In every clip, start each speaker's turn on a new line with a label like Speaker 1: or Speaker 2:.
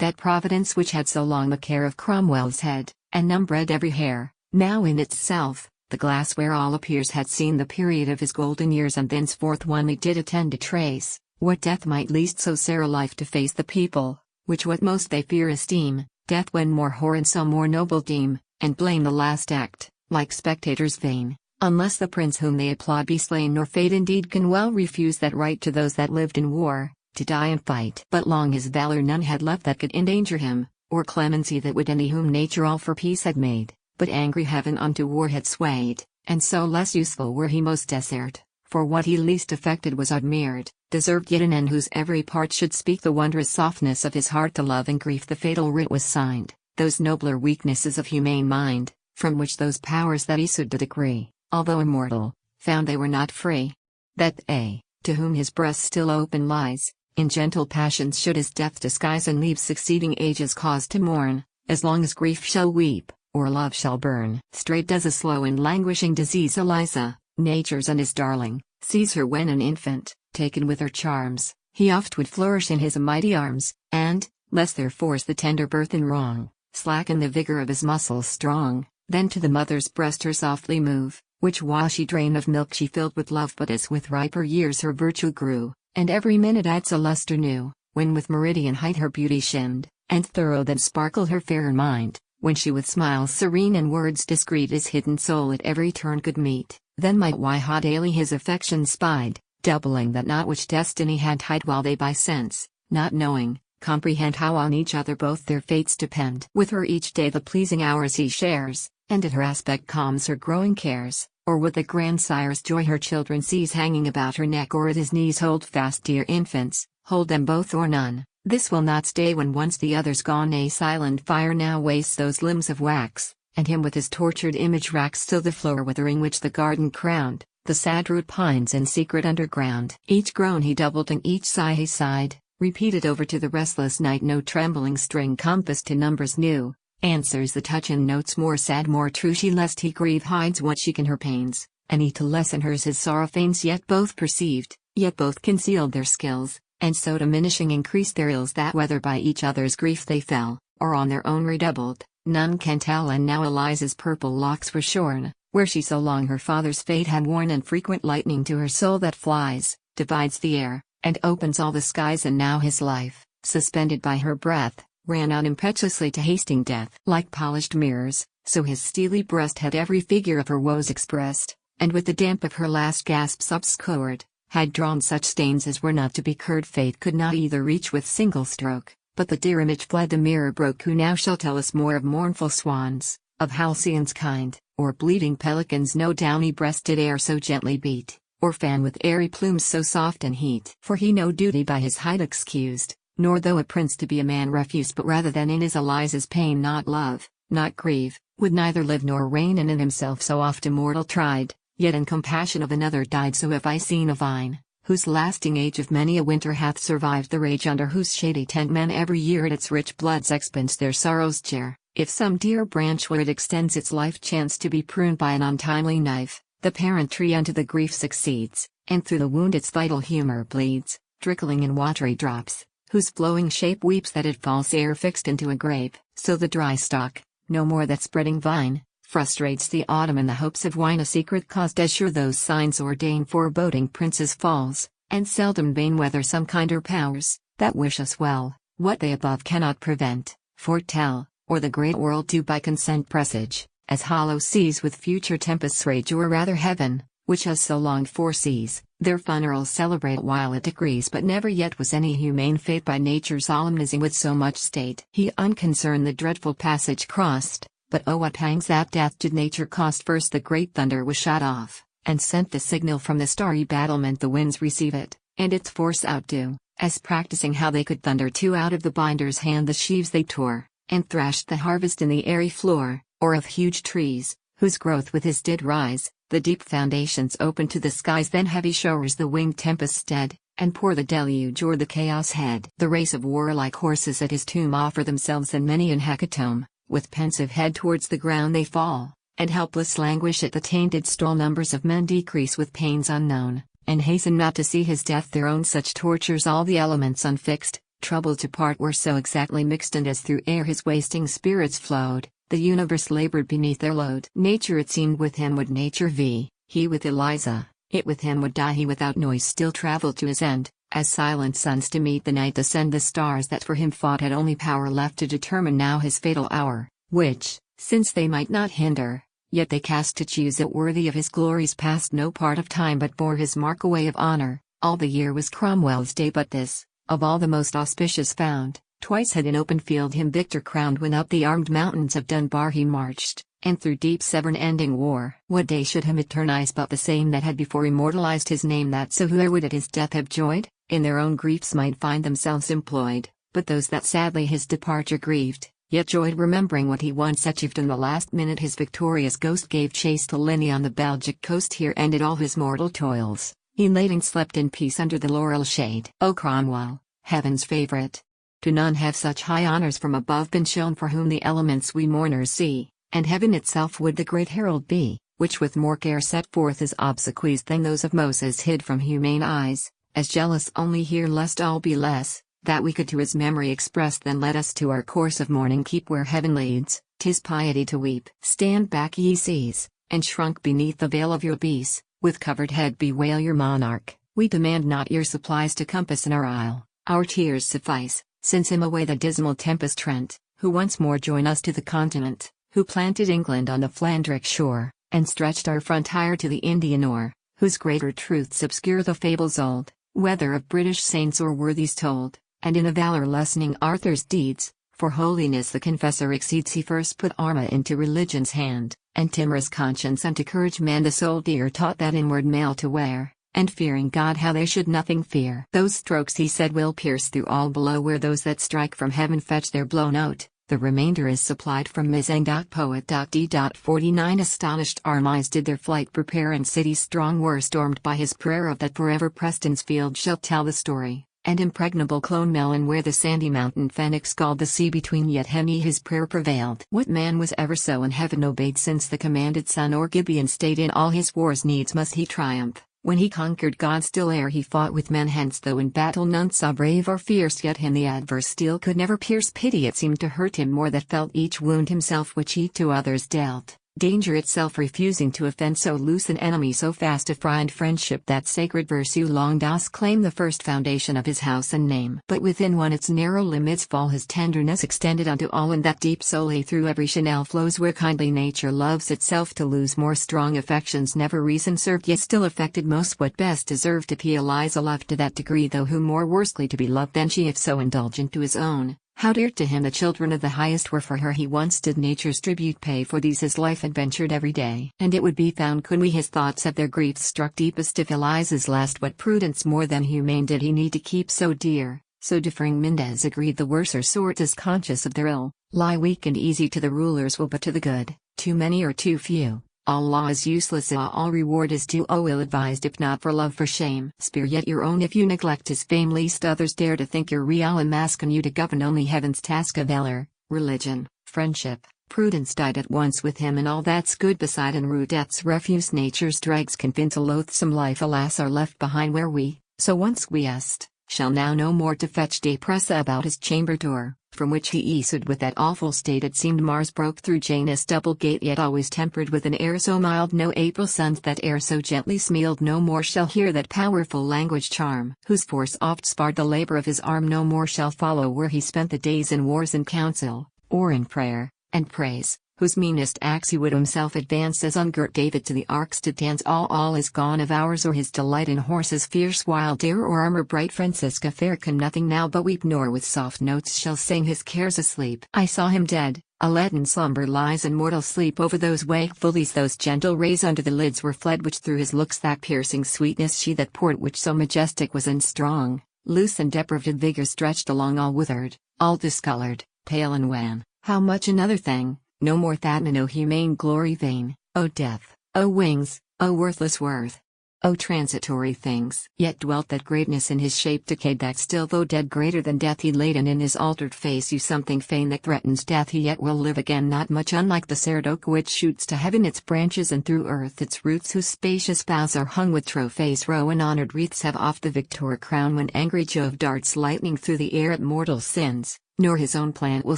Speaker 1: that Providence which had so long the care of Cromwell's head, and numbred every hair, now in itself, the glass where all appears had seen the period of his golden years, and thenceforth only did attend to trace, what death might least so sere a life to face the people, which what most they fear esteem, death when more horror and so more noble deem, and blame the last act, like spectators vain, unless the prince whom they applaud be slain, nor fate indeed can well refuse that right to those that lived in war, to die and fight. But long his valor none had left that could endanger him, or clemency that would any whom nature all for peace had made, but angry heaven unto war had swayed, and so less useful were he most desert, for what he least affected was admired, deserved yet an end whose every part should speak the wondrous softness of his heart. To love and grief the fatal writ was signed, those nobler weaknesses of humane mind, from which those powers that issued to decree, although immortal, found they were not free. That they, to whom his breast still open lies, in gentle passions should his death disguise, and leave succeeding ages cause to mourn, as long as grief shall weep, or love shall burn. Straight does a slow and languishing disease Eliza, nature's and his darling, seize her when an infant, taken with her charms, he oft would flourish in his mighty arms, and, lest their force the tender birth in wrong, slacken the vigor of his muscles strong, then to the mother's breast her softly move, which while she drained of milk she filled with love. But as with riper years her virtue grew, and every minute adds a luster new, when with meridian height her beauty shimmed, and thorough then sparkled her fairer mind, when she with smiles serene and words discreet his hidden soul at every turn could meet, then might how daily his affection spied, doubling that not which destiny had hid, while they by sense, not knowing, comprehend how on each other both their fates depend. With her each day the pleasing hours he shares, and at her aspect calms her growing cares, or with the grandsire's joy her children sees hanging about her neck, or at his knees hold fast dear infants, hold them both or none. This will not stay when once the other's gone. A silent fire now wastes those limbs of wax, and him with his tortured image racks till the flower withering which the garden crowned, the sad root pines in secret underground. Each groan he doubled and each sigh he sighed, repeated over to the restless night. No trembling string compassed to numbers new, answers the touch in notes more sad more true. She lest he grieve hides what she can her pains, and he to lessen hers his sorrow feigns. Yet both perceived, yet both concealed their skills, and so diminishing increased their ills, that whether by each other's grief they fell, or on their own redoubled, none can tell. And now Eliza's purple locks were shorn, where she so long her father's fate had worn, and frequent lightning to her soul that flies, divides the air, and opens all the skies. And now his life, suspended by her breath, ran out impetuously to hasting death. Like polished mirrors, so his steely breast had every figure of her woes expressed, and with the damp of her last gasps obscured, had drawn such stains as were not to be curred. Fate could not either reach with single stroke, but the dear image fled, the mirror broke. Who now shall tell us more of mournful swans, of halcyons kind, or bleeding pelicans? No downy breasted air so gently beat, or fan with airy plumes so soft and heat. For he no duty by his height excused, nor though a prince to be a man refused, but rather than in his Eliza's pain not love, not grieve, would neither live nor reign, and in himself so oft immortal tried, yet in compassion of another died. So have I seen a vine, whose lasting age of many a winter hath survived the rage, under whose shady tent men every year at its rich blood's expense their sorrows share. If some dear branch where it extends its life chance to be pruned by an untimely knife, the parent tree unto the grief succeeds, and through the wound its vital humor bleeds, trickling in watery drops, whose flowing shape weeps that it falls ere fixed into a grape. So the dry stalk, no more that spreading vine, frustrates the autumn in the hopes of wine. A secret cause does sure those signs ordain foreboding princes' falls, and seldom vain whether some kinder powers, that wish us well, what they above cannot prevent, foretell, or the great world do by consent presage, as hollow seas with future tempests rage, or rather heaven, which has so long foresees, their funerals celebrate while it decrees. But never yet was any humane fate by nature solemnizing with so much state. He unconcerned the dreadful passage crossed, but oh what pangs that death did nature cost. First the great thunder was shot off, and sent the signal from the starry battlement. The winds receive it, and its force outdo, as practicing how they could thunder too. Out of the binder's hand the sheaves they tore, and thrashed the harvest in the airy floor, or of huge trees, whose growth with his did rise, the deep foundations open to the skies. Then heavy showers the winged tempests dead, and pour the deluge o'er the chaos head. The race of warlike horses at his tomb offer themselves in many an hecatomb, with pensive head towards the ground they fall, and helpless languish at the tainted stall. Numbers of men decrease with pains unknown, and hasten not to see his death their own. Such tortures all the elements unfixed, Trouble to part were so exactly mixed, and as through air his wasting spirits flowed, the universe labored beneath their load. Nature it seemed with him would nature be, he with Eliza, it with him would die, he without noise still traveled to his end, as silent suns to meet the night descend, the stars that for him fought had only power left to determine now his fatal hour, which, since they might not hinder, yet they cast to choose it worthy of his glories, passed no part of time but bore his mark away of honor. All the year was Cromwell's day, but this, of all the most auspicious found, twice had in open field him victor crowned, when up the armed mountains of Dunbar he marched, and through deep Severn ending war. What day should him eternize but the same that had before immortalized his name, that so whoe'er would at his death have joyed, in their own griefs might find themselves employed, but those that sadly his departure grieved, yet joyed remembering what he once achieved in the last minute his victorious ghost gave chase to Linney on the Belgic coast. Here ended all his mortal toils, he laid and slept in peace under the laurel shade. O Cromwell, heaven's favourite! To none have such high honours from above been shown, for whom the elements we mourners see, and heaven itself would the great herald be, which with more care set forth his obsequies than those of Moses hid from humane eyes, as jealous only here lest all be less, that we could to his memory express. Then let us to our course of mourning keep where heaven leads, 'tis piety to weep. Stand back ye seas, and shrunk beneath the veil of your peace, with covered head bewail your monarch. We demand not your supplies to compass in our isle, our tears suffice, since him away the dismal tempest trent, who once more join us to the continent, who planted England on the Flandric shore, and stretched our frontier to the Indian ore, whose greater truths obscure the fables old, whether of British saints or worthies told, and in a valor lessening Arthur's deeds, for holiness the confessor exceeds. He first put armour into religion's hand, and timorous conscience unto courage man the soldier taught that inward mail to wear, and fearing God how they should nothing fear. Those strokes he said will pierce through all below, where those that strike from heaven fetch their blow note. The remainder is supplied from Mizang.poet.d. 49 Astonished armies did their flight prepare, and cities strong were stormed by his prayer. Of that forever Preston's field shall tell the story, and impregnable Clonmel, where the sandy mountain Phoenix called the sea between, yet Hemi his prayer prevailed. What man was ever so in heaven obeyed, since the commanded son or Gibeon stayed in all his wars? Needs must he triumph. When he conquered God still ere he fought with men, hence though in battle none saw brave or fierce, yet him the adverse steel could never pierce. Pity it seemed to hurt him more that felt each wound himself which he to others dealt, danger itself refusing to offend so loose an enemy, so fast to find friendship. That sacred virtue long doth claim the first foundation of his house and name, but within one its narrow limits fall his tenderness extended unto all, and that deep solely through every channel flows, where kindly nature loves itself to lose more. Strong affections never reason served, yet still affected most what best deserved. If he Eliza loved to that degree, though who more worstly to be loved than she, if so indulgent to his own, how dear to him the children of the highest were, for her he once did nature's tribute pay, for these his life adventured every day. And it would be found could we his thoughts have their griefs struck deepest, if Eliza's last what prudence more than humane did he need to keep so dear. So differing Mendez agreed, the worser sort is conscious of their ill, lie weak and easy to the rulers will, but to the good, too many or too few, all law is useless, all reward is due. O ill-advised, if not for love, for shame. Spare yet your own if you neglect his fame, least others dare to think your real mask on you to govern. Only heaven's task of valor, religion, friendship, prudence died at once with him, and all that's good beside en route death's refuse. Nature's dregs convince a loathsome life alas are left behind, where we, so once we est, shall now no more to fetch day press about his chamber door, from which he issued with that awful state it seemed Mars broke through Janus' double gate, yet always tempered with an air so mild no April suns that air so gently smealed no more shall hear that powerful language charm, whose force oft sparred the labor of his arm. No more shall follow where he spent the days in wars and council, or in prayer and praise, whose meanest acts he would himself advance, as ungirt David to the arks to dance. All is gone of ours, or his delight in horses fierce, wild deer or armor bright. Francisca fair can nothing now but weep, nor with soft notes shall sing his cares asleep. I saw him dead, a leaden slumber lies in mortal sleep over those wakeful eyes. Those gentle rays under the lids were fled, which through his looks that piercing sweetness she that poured, which so majestic was and strong, loose and depraved vigor stretched along, all withered, all discolored, pale and wan. How much another thing, no more that, no humane glory vain. O death, O wings, O worthless worth! O transitory things! Yet dwelt that greatness in his shape decayed, that still though dead greater than death he laid, and in his altered face you something fain that threatens death, he yet will live again, not much unlike the seared oak which shoots to heaven its branches and through earth its roots, whose spacious boughs are hung with trophies, rowan honored wreaths have oft the victor crown when angry Jove darts lightning through the air at mortal sins. Nor his own plant will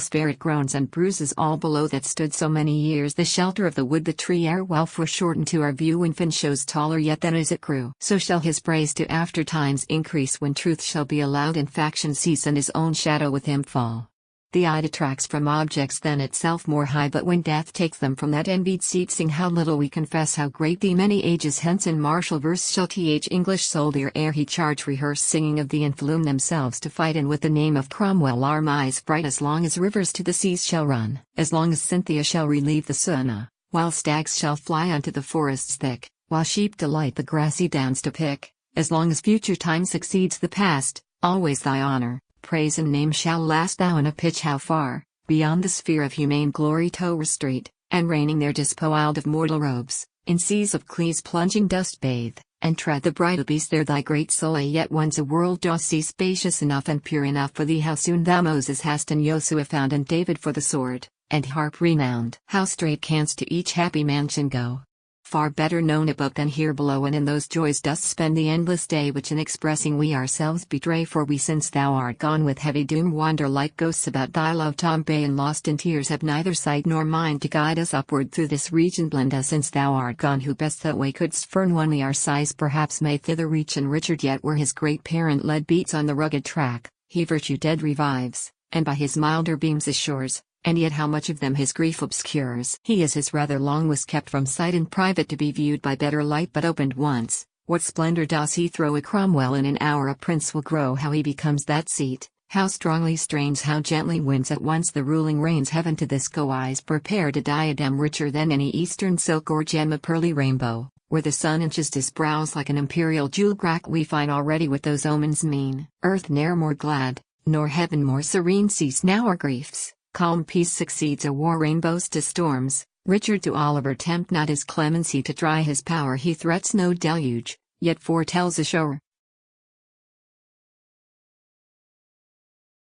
Speaker 1: spare it groans and bruises all below that stood so many years the shelter of the wood, the tree ere well foreshortened to our view, infant shows taller yet than as it grew. So shall his praise to after times increase, when truth shall be allowed and faction cease, and his own shadow with him fall. The eye detracts from objects then itself more high, but when death takes them from that envied seat, sing how little we confess how great thee many ages hence in martial verse shall th English soldier ere he charge rehearse, singing of thee and flume themselves to fight, and with the name of Cromwell our eyes bright, as long as rivers to the seas shall run, as long as Cynthia shall relieve the Sunna, while stags shall fly unto the forests thick, while sheep delight the grassy downs to pick, as long as future time succeeds the past, always thy honor, praise and name shall last, thou in a pitch how far, beyond the sphere of humane glory tower street, and reigning there despoiled of mortal robes, in seas of cleas plunging dust bathe, and tread the bridal beast there, thy great soul yet once a world dost see, spacious enough and pure enough for thee, how soon thou Moses hast and Josua found, and David for the sword, and harp renowned, how straight canst to each happy mansion go. Far better known above than here below, and in those joys dost spend the endless day which in expressing we ourselves betray, for we since thou art gone with heavy doom wander like ghosts about thy love tomb, and lost in tears have neither sight nor mind to guide us upward through this region blend us, since thou art gone who best that way couldst furn one we our size perhaps may thither reach, and Richard yet where his great parent led beats on the rugged track, he virtue dead revives, and by his milder beams assures, and yet how much of them his grief obscures. He is his rather long was kept from sight in private to be viewed by better light, but opened once, what splendor does he throw a Cromwell, in an hour a prince will grow, how he becomes that seat, how strongly strains, how gently wins at once the ruling reins, heaven to this go eyes prepared a diadem richer than any eastern silk or gem, a pearly rainbow, where the sun inches his brows like an imperial jewel grack, we find already what those omens mean. Earth ne'er more glad, nor heaven more serene, cease now our griefs. Calm peace succeeds a war, rainbows to storms. Richard to Oliver tempt not his clemency, to try his power he threats no deluge, yet foretells a shower,